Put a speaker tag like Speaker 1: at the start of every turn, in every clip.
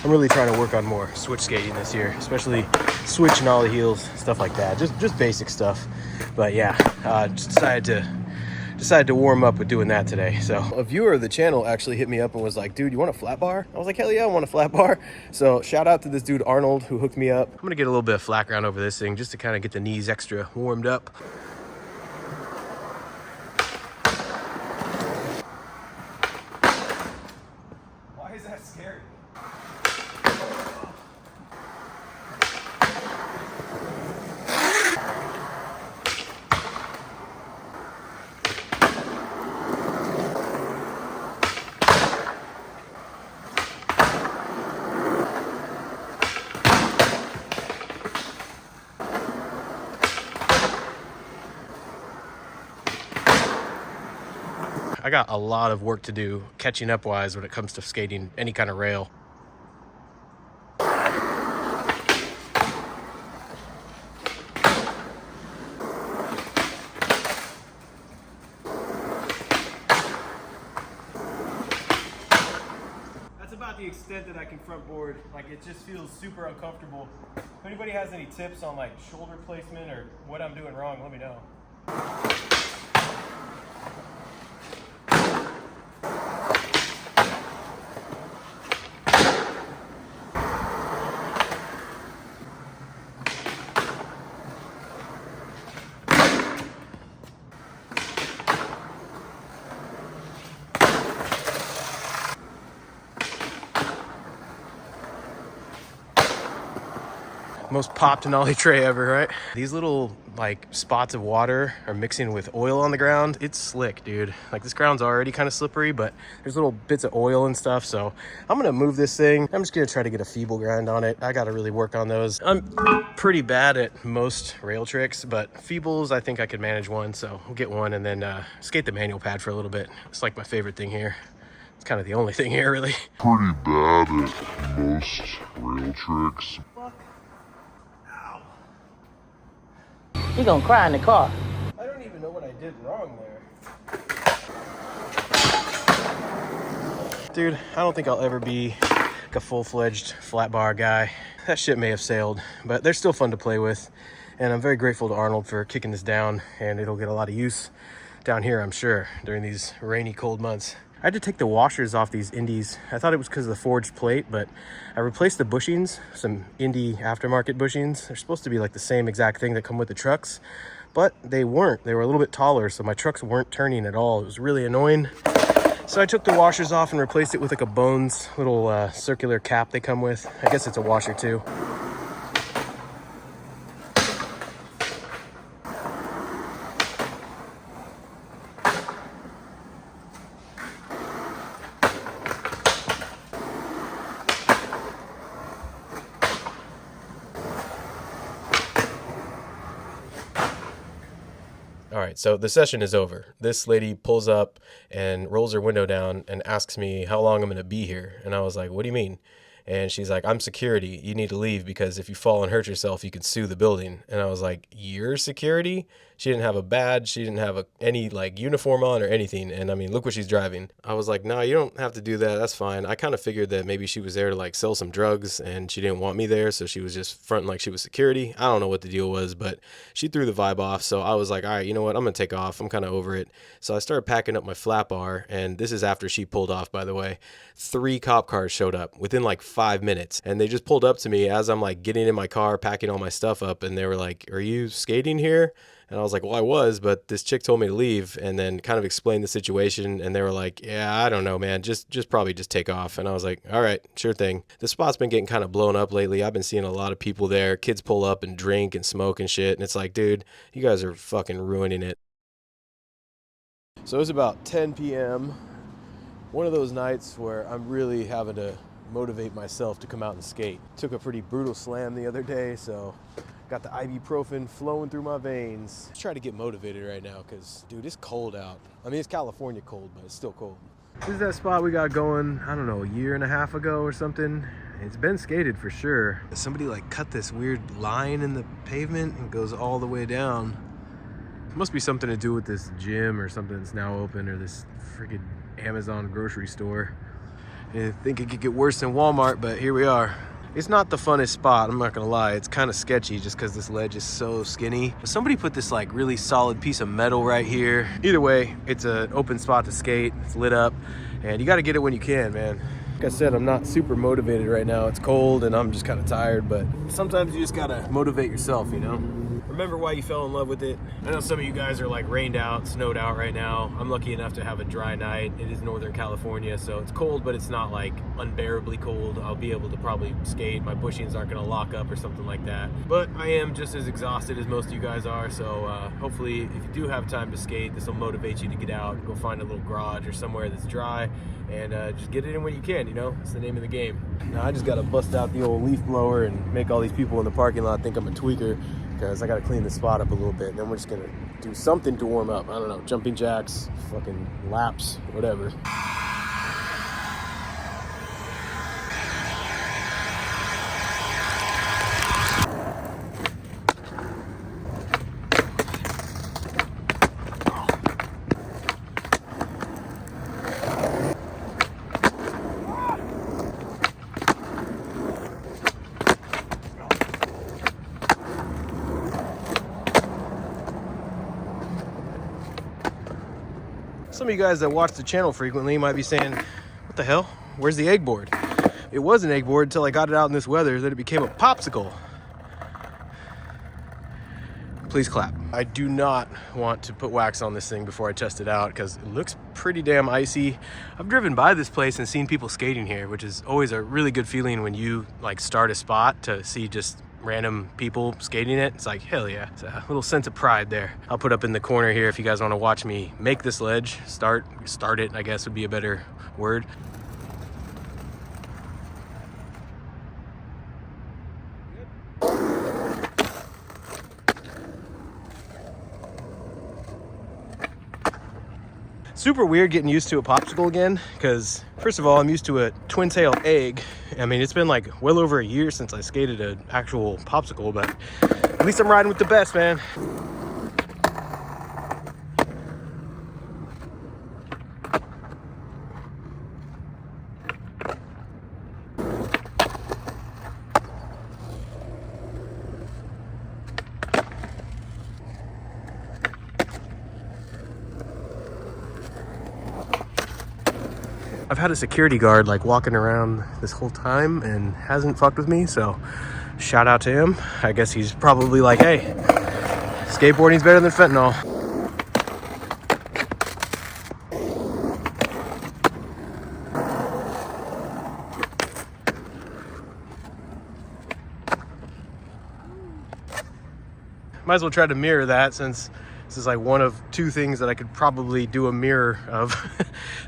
Speaker 1: I'm really trying to work on more switch skating this year, especially switch and ollie heels, stuff like that. Just basic stuff. But yeah, just decided to warm up with doing that today. So a viewer of the channel actually hit me up and was like, dude, you want a flat bar? I was like, hell yeah, I want a flat bar. So shout out to this dude Arnold who hooked me up. I'm gonna get a little bit of flat ground over this thing just to kind of get the knees extra warmed up. Why is that scary? I got a lot of work to do catching up wise when it comes to skating any kind of rail. That's about the extent that I can front board. Like, it just feels super uncomfortable. If anybody has any tips on like shoulder placement or what I'm doing wrong, let me know. Most popped and ollie tray ever, right? These little like spots of water are mixing with oil on the ground. It's slick, dude. Like, this ground's already kind of slippery, but there's little bits of oil and stuff. So I'm gonna move this thing. I'm just gonna try to get a feeble grind on it. I gotta really work on those. I'm pretty bad at most rail tricks, but feebles, I think I could manage one. So we'll get one and then skate the manual pad for a little bit. It's like my favorite thing here. It's kind of the only thing here, really.
Speaker 2: Pretty bad at most rail tricks.
Speaker 3: You're gonna cry in the car.
Speaker 1: I don't even know what I did wrong there. Dude, I don't think I'll ever be like a full-fledged flat bar guy. That shit may have sailed, but they're still fun to play with. And I'm very grateful to Arnold for kicking this down, and it'll get a lot of use down here, I'm sure, during these rainy, cold months. I had to take the washers off these Indies. I thought it was because of the forged plate, but I replaced the bushings, some Indy aftermarket bushings. They're supposed to be like the same exact thing that come with the trucks, but they weren't. They were a little bit taller, so my trucks weren't turning at all. It was really annoying. So I took the washers off and replaced it with like a Bones little circular cap they come with. I guess it's a washer too. All right, so the session is over. This lady pulls up and rolls her window down and asks me how long I'm gonna be here. And I was like, what do you mean? And she's like, I'm security. You need to leave because if you fall and hurt yourself, you can sue the building. And I was like, you're security? She didn't have a badge. She didn't have any like uniform on or anything. And I mean, look what she's driving. I was like, no, you don't have to do that. That's fine. I kind of figured that maybe she was there to like sell some drugs and she didn't want me there. So she was just fronting like she was security. I don't know what the deal was, but she threw the vibe off. So I was like, all right, you know what? I'm going to take off. I'm kind of over it. So I started packing up my flat bar. And this is after she pulled off, by the way. 3 cop cars showed up within like 5 minutes. And they just pulled up to me as I'm like getting in my car, packing all my stuff up. And they were like, are you skating here? And I was like, well, I was, but this chick told me to leave, and then kind of explained the situation. And they were like, yeah, I don't know, man. Just probably just take off. And I was like, all right, sure thing. The spot's been getting kind of blown up lately. I've been seeing a lot of people there. Kids pull up and drink and smoke and shit. And it's like, dude, you guys are fucking ruining it. So it was about 10 p.m. One of those nights where I'm really having to motivate myself to come out and skate. Took a pretty brutal slam the other day, so got the ibuprofen flowing through my veins. Try to get motivated right now because, dude, it's cold out. I mean, it's California cold, but it's still cold. This is that spot we got going, I don't know, a year and a half ago or something. It's been skated for sure. Somebody like cut this weird line in the pavement and goes all the way down. It must be something to do with this gym or something that's now open, or this freaking Amazon grocery store. I think it could get worse than Walmart, but here we are. It's not the funnest spot, I'm not gonna lie. It's kind of sketchy just because this ledge is so skinny. But somebody put this like really solid piece of metal right here. Either way, it's an open spot to skate. It's lit up, and you got to get it when you can, man. Like I said, I'm not super motivated right now. It's cold and I'm just kind of tired, but sometimes you just gotta motivate yourself, you know? Remember why you fell in love with it. I know some of you guys are like rained out, snowed out right now. I'm lucky enough to have a dry night. It is Northern California, so it's cold, but it's not like unbearably cold. I'll be able to probably skate. My bushings aren't gonna lock up or something like that. But I am just as exhausted as most of you guys are, so hopefully if you do have time to skate, this will motivate you to get out, go find a little garage or somewhere that's dry, and just get it in when you can, you know? It's the name of the game. Now I just gotta bust out the old leaf blower and make all these people in the parking lot think I'm a tweaker, because I gotta clean the spot up a little bit, and then we're just gonna do something to warm up. I don't know, jumping jacks, fucking laps, whatever. Some of you guys that watch the channel frequently might be saying, what the hell? Where's the egg board? It was an egg board until I got it out in this weather, then it became a popsicle. Please clap. I do not want to put wax on this thing before I test it out because it looks pretty damn icy. I've driven by this place and seen people skating here, which is always a really good feeling when you like start a spot to see just random people skating it. It's like, hell yeah. It's a little sense of pride there. I'll put up in the corner here if you guys want to watch me make this ledge. Start it, I guess would be a better word. Super weird getting used to a popsicle again, because first of all, I'm used to a twin tail egg. I mean, it's been like well over a year since I skated an actual popsicle, but at least I'm riding with the best, man. I've had a security guard like walking around this whole time and hasn't fucked with me, so shout out to him. I guess he's probably like, hey, skateboarding's better than fentanyl. Might as well try to mirror that, since this is like one of two things that I could probably do a mirror of.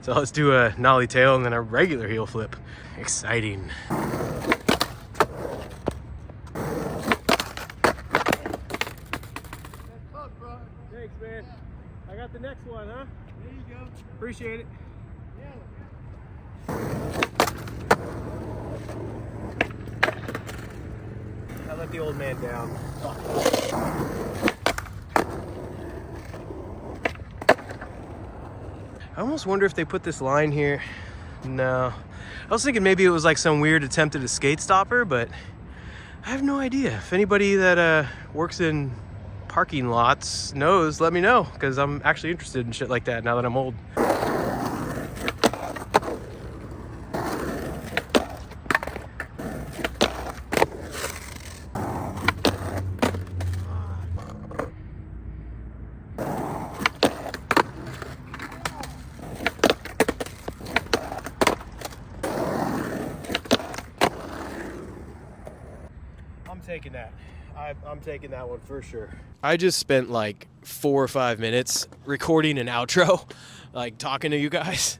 Speaker 1: So let's do a nollie tail and then a regular heel flip. Exciting. Thanks, man. I got the next one, huh? There you go. Appreciate it. I let the old man down. I almost wonder if they put this line here. No. I was thinking maybe it was like some weird attempt at a skate stopper, but I have no idea. If anybody that works in parking lots knows, let me know, because I'm actually interested in shit like that now that I'm old. Taking that. I'm taking that one for sure. I just spent like 4 or 5 minutes recording an outro, like talking to you guys.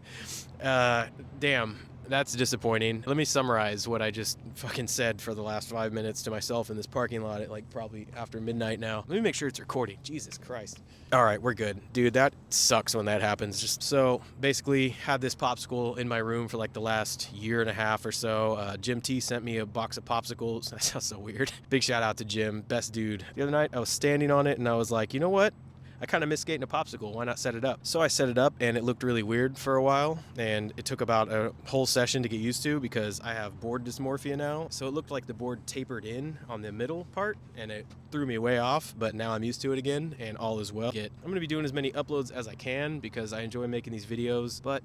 Speaker 1: Damn, that's disappointing. Let me summarize what I just fucking said for the last 5 minutes to myself in this parking lot at like probably after midnight now. Let me make sure it's recording. Jesus Christ. All right, we're good. Dude, that sucks when that happens. Just so basically had this popsicle in my room for like the last year and a half or so. Jim T sent me a box of popsicles. That sounds so weird. Big shout out to Jim, best dude. The other night I was standing on it and I was like, you know what? I kind of miss skating a Popsicle. Why not set it up? So I set it up, and it looked really weird for a while, and it took about a whole session to get used to because I have board dysmorphia now. So it looked like the board tapered in on the middle part, and it threw me way off, but now I'm used to it again, and all is well. I'm going to be doing as many uploads as I can because I enjoy making these videos, but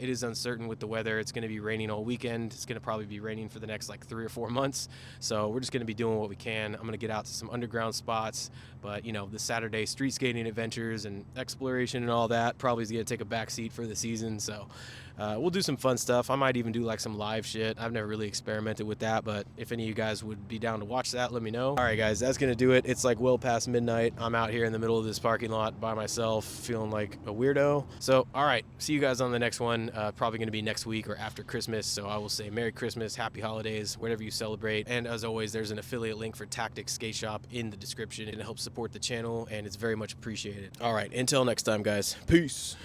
Speaker 1: it is uncertain with the weather. It's going to be raining all weekend. It's going to probably be raining for the next like 3 or 4 months. So we're just going to be doing what we can. I'm going to get out to some underground spots, but you know, the Saturday street skating adventures and exploration and all that probably is going to take a back seat for the season. So we'll do some fun stuff. I might even do like some live shit. I've never really experimented with that, but if any of you guys would be down to watch that, let me know. All right, guys, that's going to do it. It's like well past midnight. I'm out here in the middle of this parking lot by myself, feeling like a weirdo. So, all right, see you guys on the next one. Probably going to be next week or after Christmas. So I will say Merry Christmas, Happy Holidays, whatever you celebrate. And as always, there's an affiliate link for Tactics Skate Shop in the description. It helps support the channel, and it's very much appreciated. All right, until next time, guys. Peace.